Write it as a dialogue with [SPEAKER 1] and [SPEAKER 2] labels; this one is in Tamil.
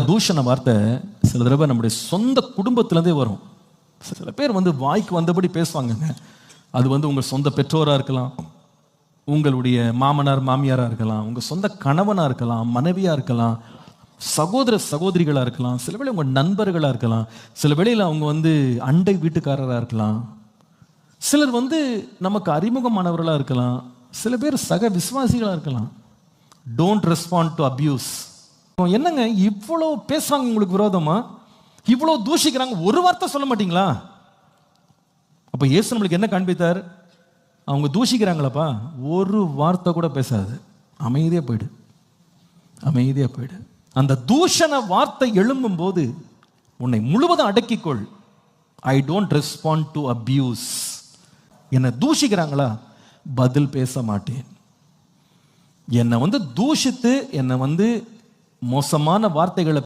[SPEAKER 1] தூஷண வார்த்தை சில தடவை நம்முடைய சொந்த குடும்பத்திலேருந்தே வரும். சில பேர் வாய்க்கு வந்தபடி பேசுவாங்கங்க. அது உங்கள் சொந்த பெற்றோராக இருக்கலாம், உங்களுடைய மாமனார் மாமியாராக இருக்கலாம், உங்கள் சொந்த கணவனாக இருக்கலாம், மனைவியாக இருக்கலாம், சகோதர சகோதரிகளாக இருக்கலாம், சில வேளை உங்கள் நண்பர்களாக இருக்கலாம், சில வேளையில் அவங்க அண்டை வீட்டுக்காரராக இருக்கலாம், சிலர் நமக்கு அறிமுகமானவர்களாக இருக்கலாம், சில பேர் சக விசுவாசிகளாக இருக்கலாம். Don't respond to abuse. என்னங்க இவ்வளோ பேசுறாங்க உங்களுக்கு விரோதமா, இவ்வளோ தூஷிக்கிறாங்க, ஒரு வார்த்தை சொல்ல மாட்டீங்களா? அப்ப இயேசு நம்மளுக்கு என்ன காண்பித்தார்? அவங்க தூஷிக்கிறாங்களப்பா, ஒரு வார்த்தை கூட பேசாது, அமைதியா போயிடு, அமைதியா போயிடு. அந்த தூஷண வார்த்தை எழும்பும் போது உன்னை முழுவதும் அடக்கிக்கொள். I don't respond to abuse. என்னை தூஷிக்கிறாங்களா, பதில் பேச மாட்டேன். என்னை தூஷித்து என்னை மோசமான வார்த்தைகளை